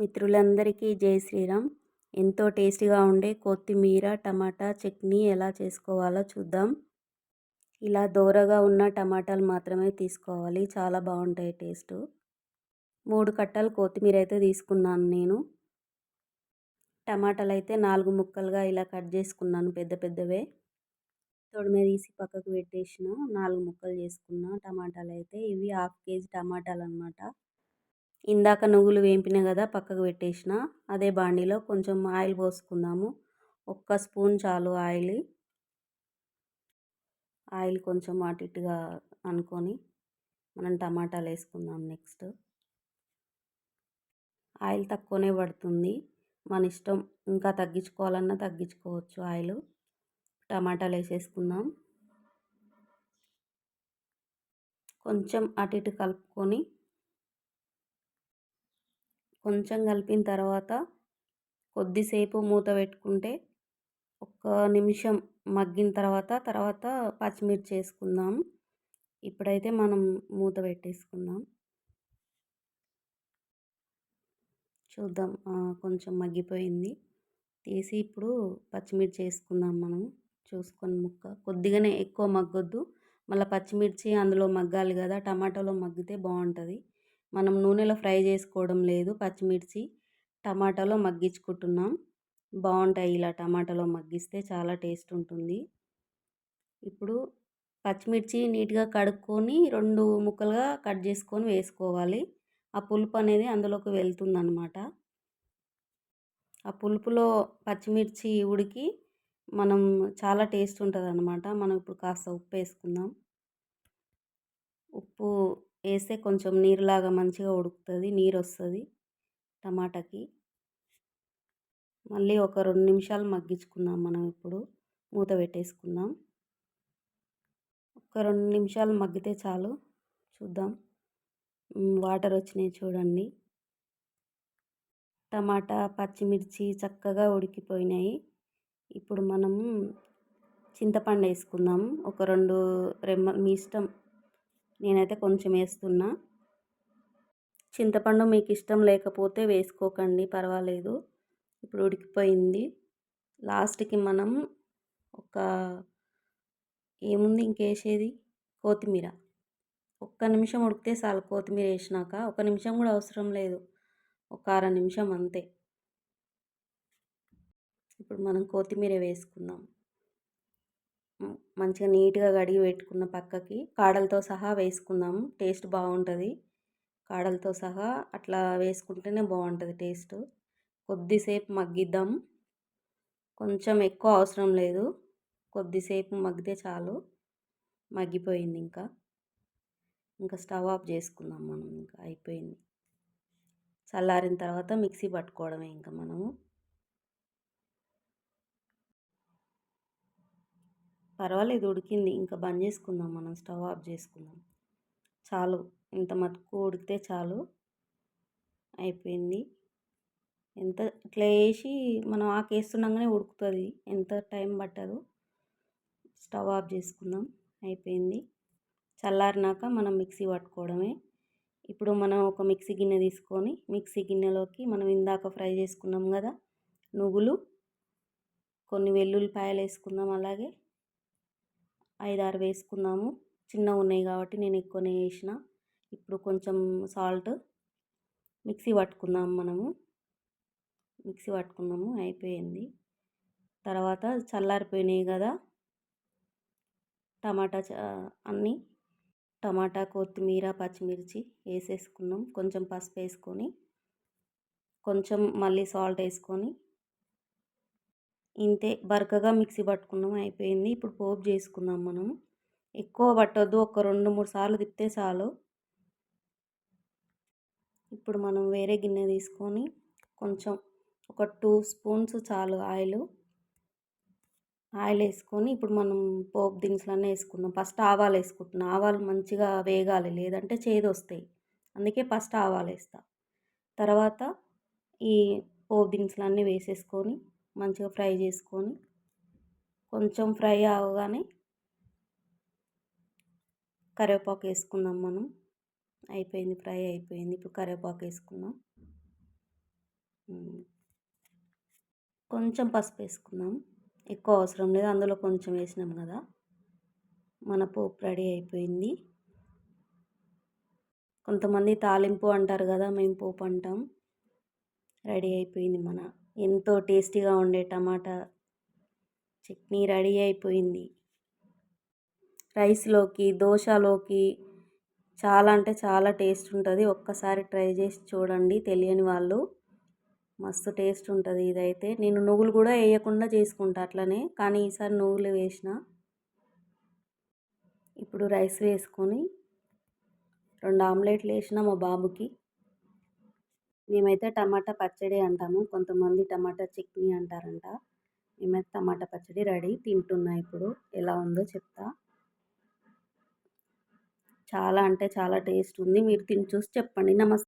మిత్రులందరికీ జై శ్రీరామ్. ఎంతో టేస్టీగా ఉండే కొత్తిమీర టమాటా చట్నీ ఎలా చేసుకోవాలో చూద్దాం. ఇలా దోరగా ఉన్న టమాటాలు మాత్రమే తీసుకోవాలి, చాలా బాగుంటాయి టేస్ట్. 3 కట్టలు కొత్తిమీర అయితే తీసుకున్నాను నేను. టమాటాలు అయితే 4 ముక్కలుగా ఇలా కట్ చేసుకున్నాను, పెద్ద పెద్దవే. తొడిమే తీసి పక్కకు పెట్టేసిన 4 ముక్కలు చేసుకున్నా. టమాటాలు అయితే ఇవి 1/2 కేజీ టమాటాలు అన్నమాట. ఇందాక నువ్వులు వేంపిన కదా, పక్కకు పెట్టేసిన. అదే బాండీలో కొంచెం ఆయిల్ పోసుకుందాము. 1 స్పూన్ చాలు ఆయిల్. ఆయిల్ కొంచెం అటు ఇటుగా అనుకొని మనం టమాటాలు వేసుకుందాం. నెక్స్ట్ ఆయిల్ తక్కువనే పడుతుంది, మన ఇష్టం. ఇంకా తగ్గించుకోవాలన్నా తగ్గించుకోవచ్చు ఆయిల్. టమాటాలు వేసేసుకుందాం. కొంచెం అటు ఇటు కలుపుకొని, కొంచెం కలిపిన తర్వాత కొద్దిసేపు మూత పెట్టుకుంటే 1 నిమిషం మగ్గిన తర్వాత పచ్చిమిర్చి వేసుకుందాం. ఇప్పుడైతే మనం మూత పెట్టేసుకుందాం. చూద్దాం, కొంచెం మగ్గిపోయింది. తీసి ఇప్పుడు పచ్చిమిర్చి వేసుకుందాం. మనం చూసుకొని ముక్క కొద్దిగానే, ఎక్కువ మగ్గొద్దు. మళ్ళీ పచ్చిమిర్చి అందులో మగ్గాలి కదా, టమాటాలో మగ్గితే బాగుంటుంది. మనం నూనెలో ఫ్రై చేసుకోవడం లేదు, పచ్చిమిర్చి టమాటాలో మగ్గించుకుంటున్నాం. బాగుంటాయి ఇలా టమాటాలో మగ్గిస్తే, చాలా టేస్ట్ ఉంటుంది. ఇప్పుడు పచ్చిమిర్చి నీట్గా కడుక్కొని 2 ముక్కలుగా కట్ చేసుకొని వేసుకోవాలి. ఆ పులుపు అనేది అందులోకి వెళ్తుందన్నమాట. ఆ పులుపులో పచ్చిమిర్చి ఉడికి మనం చాలా టేస్ట్ ఉంటుంది అన్నమాట. మనం ఇప్పుడు కాస్త ఉప్పు వేసుకుందాం. ఉప్పు వేస్తే కొంచెం నీరులాగా మంచిగా ఉడుకుతుంది, నీరు వస్తుంది టమాటాకి. మళ్ళీ ఒక 2 నిమిషాలు మగ్గించుకుందాం. మనం ఇప్పుడు మూత పెట్టేసుకుందాం. ఒక 2 నిమిషాలు మగ్గితే చాలు. చూద్దాం, వాటర్ వచ్చినాయి చూడండి. టమాటా పచ్చిమిర్చి చక్కగా ఉడికిపోయినాయి. ఇప్పుడు మనం చింతపండు వేసుకుందాం. ఒక 2 రెమ్మలు, మీ ఇష్టం. నేనైతే కొంచెం వేస్తున్నా. చింతపండు మీకు ఇష్టం లేకపోతే వేసుకోకండి, పర్వాలేదు. ఇప్పుడు ఉడికిపోయింది. లాస్ట్కి మనం ఏముంది ఇంకేసేది, కొత్తిమీర. 1 నిమిషం ఉడికితే చాలు. కొత్తిమీర వేసినాక 1 నిమిషం కూడా అవసరం లేదు, ఒక 1/2 నిమిషం అంతే. ఇప్పుడు మనం కొత్తిమీర వేసుకుందాం. మంచిగా నీట్గా కడిగి పెట్టుకున్న పక్కకి కాడలతో సహా వేసుకుందాం. టేస్ట్ బాగుంటుంది. కాడలతో సహా అట్లా వేసుకుంటేనే బాగుంటుంది టేస్ట్. కొద్దిసేపు మగ్గిద్దాం. కొంచెం ఎక్కువ అవసరం లేదు, కొద్దిసేపు మగ్గితే చాలు. మగ్గిపోయింది. ఇంకా స్టవ్ ఆఫ్ చేసుకుందాం మనం. ఇంకా అయిపోయింది. చల్లారిన తర్వాత మిక్సీ పట్టుకోవడమే ఇంకా మనము. పర్వాలేదు, ఉడికింది. ఇంకా బంద్ చేసుకుందాం మనం, స్టవ్ ఆఫ్ చేసుకుందాం. చాలు, ఇంత మటుకు ఉడికితే చాలు, అయిపోయింది. ఎంత ఇట్లా వేసి మనం ఆకేస్తుండగానే ఉడుకుతుంది, ఎంత టైం పట్టదు. స్టవ్ ఆఫ్ చేసుకుందాం. అయిపోయింది. చల్లారినాక మనం మిక్సీ పట్టుకోవడమే. ఇప్పుడు మనం ఒక మిక్సీ గిన్నె తీసుకొని, మిక్సీ గిన్నెలోకి మనం ఇందాక ఫ్రై చేసుకున్నాం కదా నువ్వులు, కొన్ని వెల్లుల్లిపాయలు వేసుకుందాం. అలాగే 5-6 వేసుకుందాము. చిన్నగా ఉన్నాయి కాబట్టి నేను ఎక్కువనే వేసిన. ఇప్పుడు కొంచెం సాల్ట్. మిక్సీ పట్టుకుందాము. అయిపోయింది. తర్వాత చల్లారిపోయినాయి కదా టమాటా కొత్తిమీర పచ్చిమిర్చి వేసేసుకున్నాం. కొంచెం పసుపు వేసుకొని, కొంచెం మళ్ళీ సాల్ట్ వేసుకొని, ఇంతే బరకగా మిక్సీ పట్టుకున్నాం. అయిపోయింది. ఇప్పుడు పోపు చేసుకుందాం మనం. ఎక్కువ పట్టొద్దు, ఒక 2-3 సార్లు తిప్పితే చాలు. ఇప్పుడు మనం వేరే గిన్నె తీసుకొని, కొంచెం ఒక 2 స్పూన్స్ చాలు ఆయిల్ వేసుకొని, ఇప్పుడు మనం పోపు దినుసులన్నీ వేసుకుందాం. ఫస్ట్ ఆవాలు వేసుకుంటున్నాం. ఆవాలు మంచిగా వేగాలి, లేదంటే చేదు వస్తాయి. అందుకే ఫస్ట్ ఆవాలు వేస్తా. తర్వాత ఈ పోపు దినుసులన్నీ వేసేసుకొని మంచిగా ఫ్రై చేసుకొని, కొంచెం ఫ్రై అవగానే కరివేపాకు వేసుకుందాం మనం. అయిపోయింది, ఫ్రై అయిపోయింది. ఇప్పుడు కరివేపాకు వేసుకుందాం. హ్మ్. కొంచెం పసుపు వేసుకుందాం. ఎక్కువ అవసరం లేదు. అందులో కొంచెం వేసినాం కదా! మన పోపు రెడీ అయిపోయింది. కొంతమంది తాలింపు అంటారు కదా! మేము పోపు అంటాం. రెడీ అయిపోయింది ఎంతో టేస్టీగా ఉండే టమాటా చట్నీ రెడీ అయిపోయింది. రైస్‌లోకి, దోసలోకి చాలా అంటే చాలా టేస్ట్ ఉంటుంది. ఒక్కసారి ట్రై చేసి చూడండి తెలియని వాళ్ళు. మస్తు టేస్ట్ ఉంటుంది ఇదైతే. నేను నువ్వులు కూడా వేయకుండా చేసుకుంటా అట్లనే. కానీ ఈసారి నువ్వులు వేసిన. ఇప్పుడు రైస్ వేసుకొని 2 ఆమ్లెట్లు వేసిన మా బాబుకి. మేమైతే టమాటా పచ్చడి అంటాము. కొంతమంది టమాటా చట్నీ అంటారంట. మేమైతే టమాటా పచ్చడి రెడీ. తింటున్నా ఇప్పుడు. ఎలా ఉందో చెప్తా. చాలా అంటే చాలా టేస్ట్ ఉంది. మీరు తిని చూసి చెప్పండి. నమస్తే.